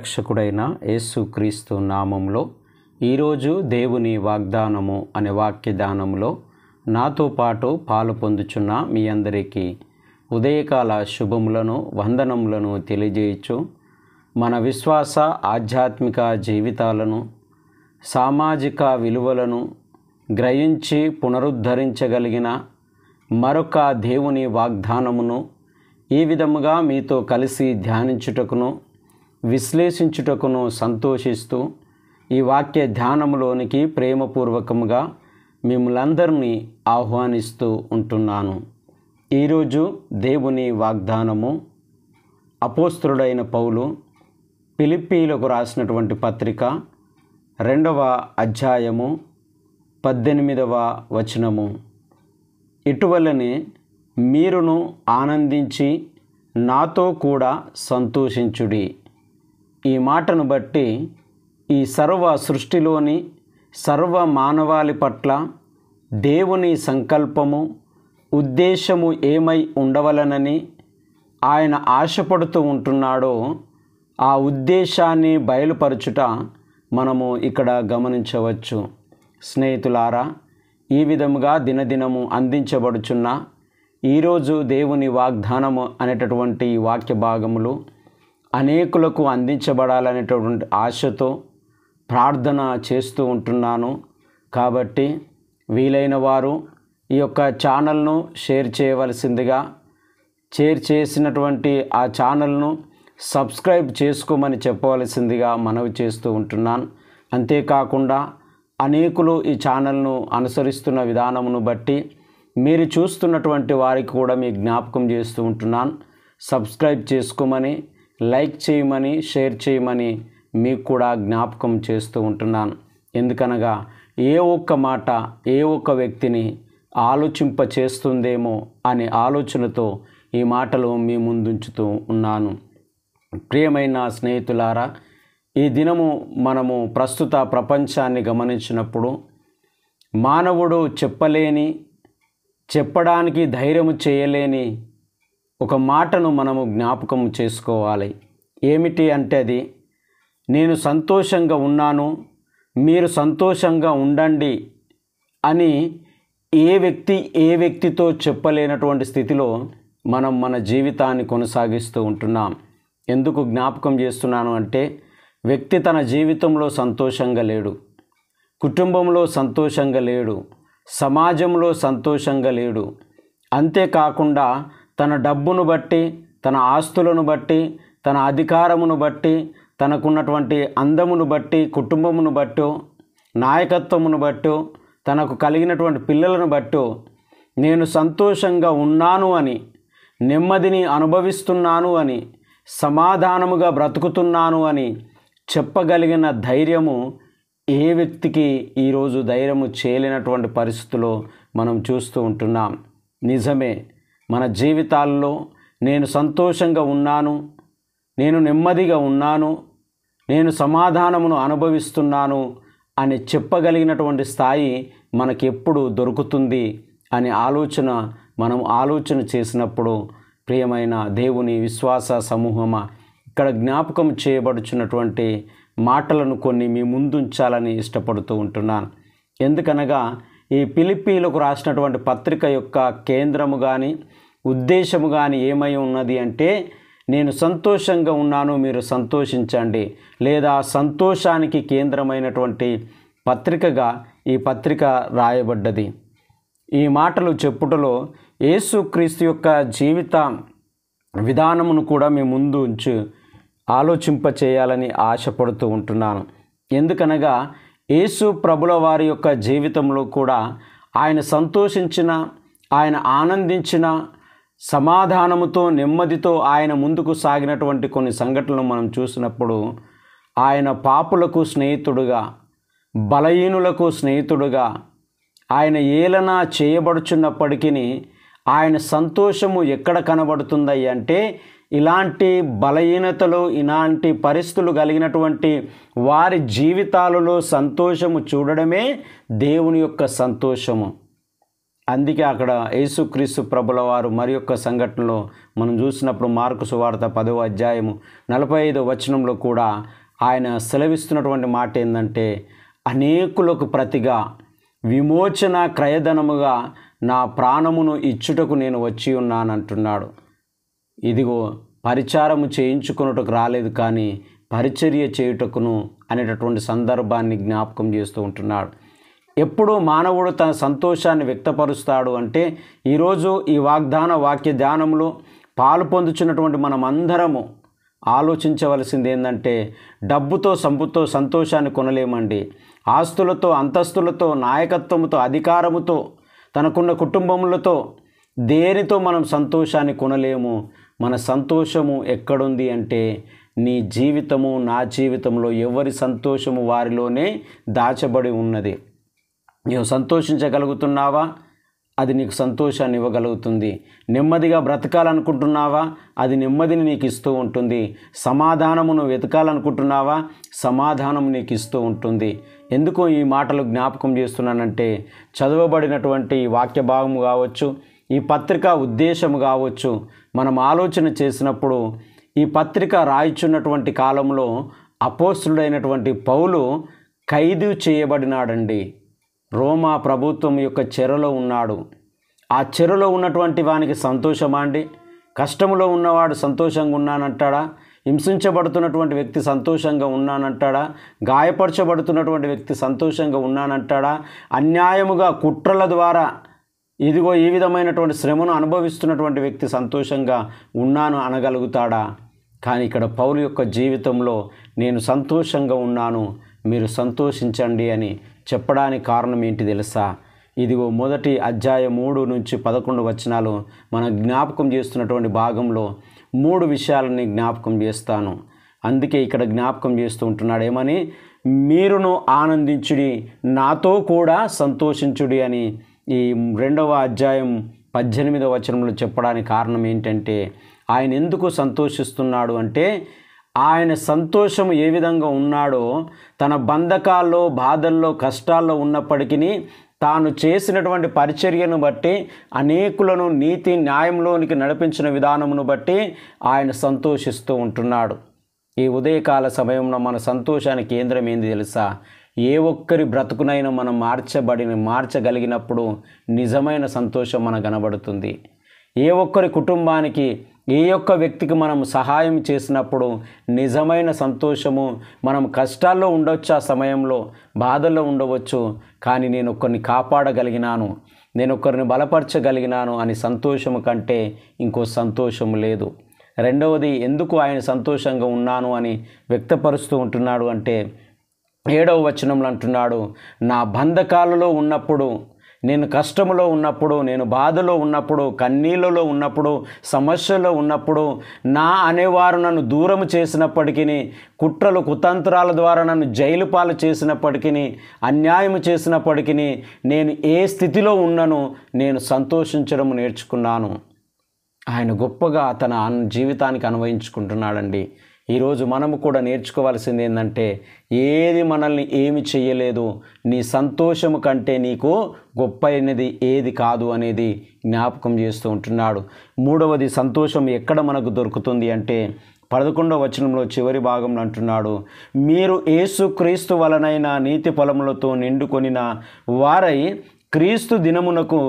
రక్షకుడైన యేసుక్రీస్తు నామంలో ఈరోజు దేవుని వాగ్దానము అనే వాక్యదానంలో నాతో పాటు పాలు పొందుచున్న మీ అందరికీ ఉదయకాల శుభములను వందనములను తెలియజేయచ్చు. మన విశ్వాస ఆధ్యాత్మిక జీవితాలను సామాజిక విలువలను గ్రహించి పునరుద్ధరించగలిగిన మరొక దేవుని వాగ్దానమును ఈ విధముగా మీతో కలిసి ధ్యానించుటకును విశ్లేషించుటకును సంతోషిస్తూ ఈ వాక్య ధ్యానములోనికి ప్రేమపూర్వకముగా మిమ్మల్ందరినీ ఆహ్వానిస్తూ ఉంటున్నాను. ఈరోజు దేవుని వాగ్దానము అపోస్తలుడైన పౌలు ఫిలిప్పీలకు రాసినటువంటి పత్రిక 2వ అధ్యాయము 18వ వచనము. ఇటువలనే మీరును ఆనందించి నాతో కూడా సంతోషించుడి. ఈ మాటను బట్టి ఈ సర్వ సృష్టిలోని సర్వ మానవాళి పట్ల దేవుని సంకల్పము ఉద్దేశము ఏమై ఉండవలనని ఆయన ఆశపడుతూ ఉంటున్నాడో ఆ ఉద్దేశాన్ని బయలుపరచుట మనము ఇక్కడ గమనించవచ్చు. స్నేహితులారా, ఈ విధముగా దినదినము అందించబడుచున్న ఈరోజు దేవుని వాగ్దానము అనేటటువంటి వాక్య భాగములు అనేకులకు అందించబడాలనేటటువంటి ఆశతో ప్రార్థన చేస్తూ ఉంటున్నాను. కాబట్టి వీలైన వారు ఈ యొక్క ఛానల్ను షేర్ చేయవలసిందిగా, షేర్ చేసినటువంటి ఆ ఛానల్ను సబ్స్క్రైబ్ చేసుకోమని చెప్పవలసిందిగా మనవి చేస్తూ ఉంటున్నాను. అంతేకాకుండా అనేకులు ఈ ఛానల్ను అనుసరిస్తున్న విధానమును బట్టి మీరు చూస్తున్నటువంటి వారికి కూడా మీ జ్ఞాపకం చేస్తూ ఉంటున్నాను. సబ్స్క్రైబ్ చేసుకోమని, లైక్ చేయమని, షేర్ చేయమని మీకు కూడా జ్ఞాపకం చేస్తూ ఉంటున్నాను. ఎందుకనగా ఏ ఒక్క మాట ఏ ఒక్క వ్యక్తిని ఆలోచింప చేస్తుందేమో అనే ఆలోచనతో ఈ మాటలు మీ ముందుంచుతూ ఉన్నాను. ప్రియమైన స్నేహితులారా, ఈ దినము మనము ప్రస్తుత ప్రపంచాన్ని గమనించినప్పుడు మానవుడు చెప్పడానికి ధైర్యము చేయలేని ఒక మాటను మనము జ్ఞాపకం చేసుకోవాలి. ఏమిటి అంటే అది, నేను సంతోషంగా ఉన్నాను, మీరు సంతోషంగా ఉండండి అని ఏ వ్యక్తితో చెప్పలేనటువంటి స్థితిలో మనం మన జీవితాన్ని కొనసాగిస్తూ ఉంటున్నాం. ఎందుకు జ్ఞాపకం చేస్తున్నాను అంటే, వ్యక్తి తన జీవితంలో సంతోషంగా లేడు, కుటుంబంలో సంతోషంగా లేడు, సమాజంలో సంతోషంగా లేడు. అంతేకాకుండా తన డబ్బును బట్టి, తన ఆస్తులను బట్టి, తన అధికారమును బట్టి, తనకున్నటువంటి అందమును బట్టి, కుటుంబమును బట్టో, నాయకత్వమును బట్టో, తనకు కలిగినటువంటి పిల్లలను బట్టో నేను సంతోషంగా ఉన్నాను అని, నెమ్మదిని అనుభవిస్తున్నాను అని, సమాధానముగా బ్రతుకుతున్నాను అని చెప్పగలిగిన ధైర్యము ఏ వ్యక్తికి ఈరోజు ధైర్యము చేయలేనటువంటి పరిస్థితుల్లో మనం చూస్తూ ఉంటున్నాం. నిజమే, మన జీవితాల్లో నేను సంతోషంగా ఉన్నాను, నేను నెమ్మదిగా ఉన్నాను, నేను సమాధానమును అనుభవిస్తున్నాను అని చెప్పగలిగినటువంటి స్థాయి మనకెప్పుడు దొరుకుతుంది అనే మనం ఆలోచన చేసినప్పుడు, ప్రియమైన దేవుని విశ్వాస సమూహమా, ఇక్కడ జ్ఞాపకం చేయబడుచున్నటువంటి మాటలను కొన్ని మీ ముందుంచాలని ఇష్టపడుతూ ఉంటున్నాను. ఎందుకనగా ఈ ఫిలిప్పీలకు రాసినటువంటి పత్రిక యొక్క కేంద్రము కానీ ఉద్దేశము కానీ ఏమై ఉన్నది అంటే, నేను సంతోషంగా ఉన్నాను, మీరు సంతోషించండి, లేదా సంతోషానికి కేంద్రమైనటువంటి పత్రికగా ఈ పత్రిక రాయబడ్డది. ఈ మాటలు చెప్పుటలో యేసుక్రీస్తు యొక్క జీవిత విధానమును కూడా మీ ముందు ఉంచి ఆలోచింప చేయాలని ఆశపడుతూ ఉంటున్నాను. ఎందుకనగా యేసు ప్రభుల వారి యొక్క జీవితంలో కూడా ఆయన సంతోషించిన, ఆయన ఆనందించిన, సమాధానముతో నెమ్మదితో ఆయన ముందుకు సాగినటువంటి కొన్ని సంఘటనలు మనం చూసినప్పుడు, ఆయన పాపులకు స్నేహితుడుగా, బలహీనులకు స్నేహితుడుగా ఆయన ఏలన చేయబడుచున్నప్పటికీ ఆయన సంతోషము ఎక్కడ కనబడుతుంది అంటే, ఇలాంటి బలహీనతలు, ఇలాంటి పరిస్థితులు కలిగినటువంటి వారి జీవితాలలో సంతోషము చూడడమే దేవుని యొక్క సంతోషము. అందుకే అక్కడ యేసుక్రీస్తు ప్రభుల వారు మరి యొక్క సంఘటనలో మనం చూసినప్పుడు మార్కు సువార్త 10వ అధ్యాయము 45వ వచనంలో కూడా ఆయన సెలవిస్తున్నటువంటి మాట ఏంటంటే, అనేకులకు ప్రతిగా విమోచన క్రయధనముగా నా ప్రాణమును ఇచ్చుటకు నేను వచ్చి ఉన్నానంటున్నాడు. ఇదిగో పరిచారము చేయించుకున్నట్టుకు రాలేదు కానీ పరిచర్య చేయుటకును అనేటటువంటి సందర్భాన్ని జ్ఞాపకం చేస్తూ ఉంటున్నాడు. ఎప్పుడు మానవుడు తన సంతోషాన్ని వ్యక్తపరుస్తాడు అంటే, ఈరోజు ఈ వాక్య ధ్యానంలో పాలు పొందుచున్నటువంటి మనం అందరము ఆలోచించవలసింది ఏంటంటే, డబ్బుతో సంతోషాన్ని కొనలేమండి. ఆస్తులతో, అంతస్తులతో, నాయకత్వంతో, అధికారముతో, తనకున్న కుటుంబములతో దేనితో మనం సంతోషాన్ని కొనలేము. మన సంతోషము ఎక్కడుంది అంటే, నీ జీవితము నా జీవితంలో ఎవరి సంతోషము వారిలోనే దాచబడి ఉన్నది. నీవు సంతోషించగలుగుతున్నావా? అది నీకు సంతోషాన్ని ఇవ్వగలుగుతుంది. నెమ్మదిగా బ్రతకాలనుకుంటున్నావా? అది నెమ్మదిని నీకు ఇస్తూ ఉంటుంది. సమాధానమును వెతకాలనుకుంటున్నావా? సమాధానం నీకు ఇస్తూ ఉంటుంది. ఎందుకు ఈ మాటలు జ్ఞాపకం చేస్తున్నానంటే, చదవబడినటువంటి వాక్య భాగము కావచ్చు, ఈ పత్రిక ఉద్దేశము కావచ్చు, మనం ఆలోచన చేసినప్పుడు ఈ పత్రిక రాయిచున్నటువంటి కాలంలో అపోస్తలుడైనటువంటి పౌలు ఖైదు చేయబడినాడండి. రోమా ప్రభుత్వం యొక్క చెరలో ఉన్నాడు. ఆ చెరలో ఉన్నటువంటి వానికి సంతోషమా అండి? కష్టంలో ఉన్నవాడు సంతోషంగా ఉన్నానంటాడా? హింసించబడుతున్నటువంటి వ్యక్తి సంతోషంగా ఉన్నానంటాడా? గాయపరచబడుతున్నటువంటి వ్యక్తి సంతోషంగా ఉన్నానంటాడా? అన్యాయముగా కుట్రల ద్వారా ఇదిగో ఈ విధమైనటువంటి శ్రమను అనుభవిస్తున్నటువంటి వ్యక్తి సంతోషంగా ఉన్నాను అనగలుగుతాడా? కానీ ఇక్కడ పౌలు యొక్క జీవితంలో నేను సంతోషంగా ఉన్నాను, మీరు సంతోషించండి అని చెప్పడానికి కారణం ఏంటి తెలుసా? ఇదిగో మొదటి అధ్యాయం 3 నుంచి 11 వచనాలు మన జ్ఞాపకం చేస్తున్నటువంటి భాగంలో 3 విషయాలని జ్ఞాపకం చేస్తాను. అందుకే ఇక్కడ జ్ఞాపకం చేస్తూ ఉంటున్నాడు ఏమని, మీరును ఆనందించుడి, నాతో కూడా సంతోషించుడి అని ఈ 2వ అధ్యాయం 18వ వచనంలో చెప్పడానికి కారణం ఏంటంటే, ఆయన ఎందుకు సంతోషిస్తున్నాడు అంటే, ఆయన సంతోషం ఏ విధంగా ఉన్నాడో, తన బంధకాల్లో, బాధల్లో, కష్టాల్లో ఉన్నప్పటికీ తాను చేసినటువంటి పరిచర్యను బట్టి, అనేకులను నీతి న్యాయంలోనికి నడిపించిన విధానమును బట్టి ఆయన సంతోషిస్తూ ఉంటున్నాడు. ఈ ఉదయకాల సమయంలో మన సంతోషానికి కేంద్రం ఏంది తెలుసా? ఏ ఒక్కరి బ్రతుకునైనా మనం మార్చగలిగినప్పుడు నిజమైన సంతోషం మనకు కనబడుతుంది. ఏ ఒక్కరి కుటుంబానికి, ఏ ఒక్క వ్యక్తికి మనం సహాయం చేసినప్పుడు నిజమైన సంతోషము, మనం కష్టాల్లో ఉండవచ్చు, ఆ సమయంలో బాధల్లో ఉండవచ్చు, కానీ నేను ఒక్కరిని కాపాడగలిగినాను, నేను ఒక్కరిని బలపరచగలిగినాను అని సంతోషము కంటే ఇంకో సంతోషం లేదు. రెండవది, ఎందుకు ఆయన సంతోషంగా ఉన్నాను అని వ్యక్తపరుస్తూ ఉంటున్నాడు అంటే, 7వ వచనంలో అంటున్నాడు, నా బంధకాలలో ఉన్నప్పుడు, నేను కష్టములో ఉన్నప్పుడు, నేను బాధలో ఉన్నప్పుడు, కన్నీళ్ళలో ఉన్నప్పుడు, సమస్యలో ఉన్నప్పుడు, నా అనేవారు నన్ను దూరం చేసినప్పటికీ, కుట్రలు కుతంత్రాల ద్వారా నన్ను జైలు పాలు చేసినప్పటికీ, అన్యాయం చేసినప్పటికీ, నేను ఏ స్థితిలో ఉన్నను నేను సంతోషించడం నేర్చుకున్నాను. ఆయన గొప్పగా తన జీవితానికి అన్వయించుకుంటున్నాడండి. ఈరోజు మనము కూడా నేర్చుకోవాల్సింది ఏంటంటే, ఏది మనల్ని ఏమి చేయలేదు, నీ సంతోషము కంటే నీకు గొప్ప అయినది ఏది కాదు అనేది జ్ఞాపకం చేస్తూ ఉంటున్నాడు. 3వది, సంతోషం ఎక్కడ మనకు దొరుకుతుంది అంటే 11వ వచనంలో చివరి భాగంలో అంటున్నాడు, మీరు యేసుక్రీస్తు వలనైన నీతి ఫలములతో నిండుకొనిన వారై క్రీస్తు దినమునకు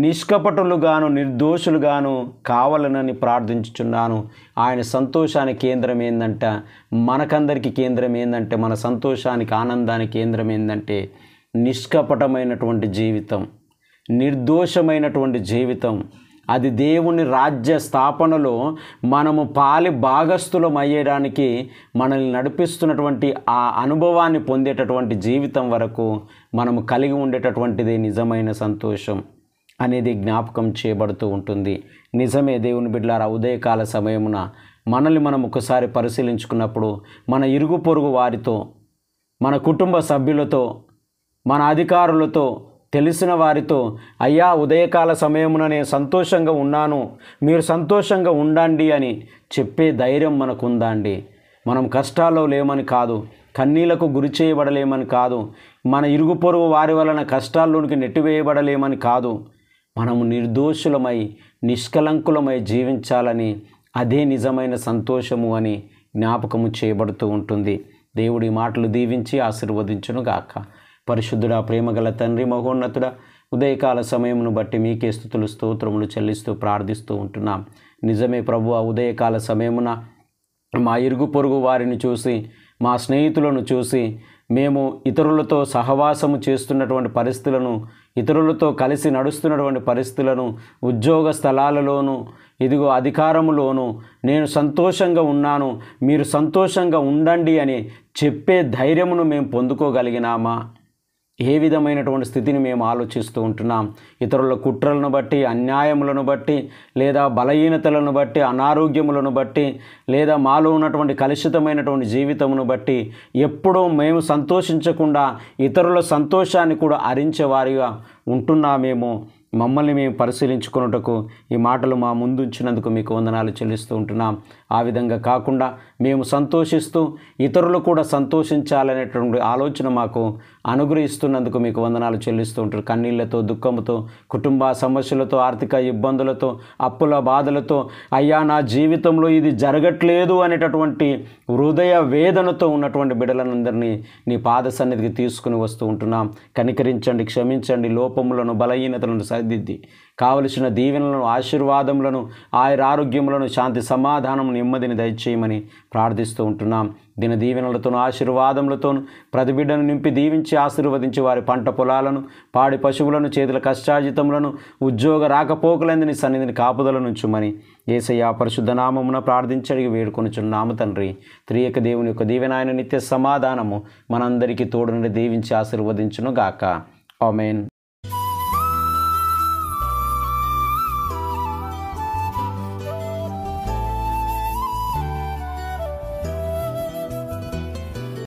నిష్కపటులుగాను నిర్దోషులుగాను కావాలనని ప్రార్థించుచున్నాను. ఆయన సంతోషానికి కేంద్రం ఏందంట, మనకందరికీ కేంద్రం ఏందంటే, మన సంతోషానికి ఆనందానికి కేంద్రం ఏందంటే నిష్కపటమైనటువంటి జీవితం, నిర్దోషమైనటువంటి జీవితం. అది దేవుని రాజ్య స్థాపనలో మనము పాలి భాగస్థులం అయ్యేడానికి మనల్ని నడిపిస్తున్నటువంటి ఆ అనుభవాన్ని పొందేటటువంటి జీవితం వరకు మనము కలిగి ఉండేటటువంటిది నిజమైన సంతోషం అనేది జ్ఞాపకం చేయబడుతూ ఉంటుంది. నిజమే దేవుని బిడ్డలారా, ఉదయకాల సమయమున మనల్ని మనం ఒకసారి పరిశీలించుకున్నప్పుడు మన ఇరుగు పొరుగు వారితో, మన కుటుంబ సభ్యులతో, మన అధికారులతో, తెలిసిన వారితో, అయ్యా ఉదయకాల సమయమున నేను సంతోషంగా ఉన్నాను, మీరు సంతోషంగా ఉండండి అని చెప్పే ధైర్యం మనకు ఉందా అండి? మనం కష్టాల్లో లేమని కాదు, కన్నీళ్లకు గురి చేయబడలేమని కాదు, మన ఇరుగు పొరుగు వారి వలన కష్టాల్లోనికి నెట్టివేయబడలేమని కాదు, మనము నిర్దోషులమై నిష్కలంకులమై జీవించాలని, అదే నిజమైన సంతోషము అని జ్ఞాపకము చేయబడుతూ ఉంటుంది. దేవుడి మాటలు దీవించి ఆశీర్వదించునుగాక. పరిశుద్ధుడా, ప్రేమగల తండ్రి, మహోన్నతుడా, ఉదయకాల సమయమును బట్టి మీకే స్తుతులు స్తోత్రములు చెల్లిస్తూ ప్రార్థిస్తూ ఉంటున్నాం. నిజమే ప్రభువా, ఉదయకాల సమయమున మా ఇరుగు పొరుగు వారిని చూసి, మా స్నేహితులను చూసి, మేము ఇతరులతో సహవాసము చేస్తున్నటువంటి పరిస్థితులను, ఇతరులతో కలిసి నడుస్తున్నటువంటి పరిస్థితులను, ఉద్యోగ స్థలాలలోనూ, ఇదిగో అధికారములోనూ నేను సంతోషంగా ఉన్నాను, మీరు సంతోషంగా ఉండండి అని చెప్పే ధైర్యమును మేము పొందుకోగలిగినామా? ఏ విధమైనటువంటి స్థితిని మేము ఆలోచిస్తూ ఉంటున్నాం? ఇతరుల కుట్రలను బట్టి, అన్యాయములను బట్టి, లేదా బలహీనతలను బట్టి, అనారోగ్యములను బట్టి, లేదా మాలో ఉన్నటువంటి కలుషితమైనటువంటి జీవితమును బట్టి ఎప్పుడూ మేము సంతోషించకుండా ఇతరుల సంతోషాన్ని కూడా హరించేవారిగా ఉంటున్నామేమో. మమ్మల్ని మేము పరిశీలించుకున్నటకు ఈ మాటలు మా ముందుంచినందుకు మీకు వందనాలు చెల్లిస్తూ ఉంటున్నాం. ఆ విధంగా కాకుండా మేము సంతోషిస్తూ ఇతరులు కూడా సంతోషించాలనేటువంటి ఆలోచన మాకు అనుగ్రహిస్తున్నందుకు మీకు వందనాలు చెల్లిస్తూ ఉంటారు. కన్నీళ్లతో, దుఃఖంతో, కుటుంబ సమస్యలతో, ఆర్థిక ఇబ్బందులతో, అప్పుల బాధలతో, అయ్యా నా జీవితంలో ఇది జరగట్లేదు అనేటటువంటి హృదయ వేదనతో ఉన్నటువంటి బిడ్డలందరినీ నీ పాద సన్నిధికి తీసుకుని వస్తూ ఉంటున్నాం. కనికరించండి, క్షమించండి, లోపములను, బలహీనతలను సరిదిద్ది కావలసిన దీవెనలను, ఆశీర్వాదములను, ఆరోగ్యములను, శాంతి, సమాధానం, నెమ్మదిని దయచేయమని ప్రార్థిస్తూ ఉంటున్నాం. దిన దీవెనలతోనూ ఆశీర్వాదములతోనూ ప్రతి బిడ్డను నింపి దీవించి ఆశీర్వదించి వారి పంట పొలాలను, పాడి పశువులను, చేతుల కష్టార్జితములను, ఉద్యోగ రాకపోకలందు నీ సన్నిధిని కాపుదల నుంచుమని యేసయ్య పరిశుద్ధ నామమున ప్రార్థించడిగి వేడుకొనుచున్నాము తండ్రి. త్రియక దేవుని యొక్క దీవెన, ఆయన నిత్య సమాధానము మనందరికీ తోడునుండి దీవించి ఆశీర్వదించును గాక. ఆమేన్.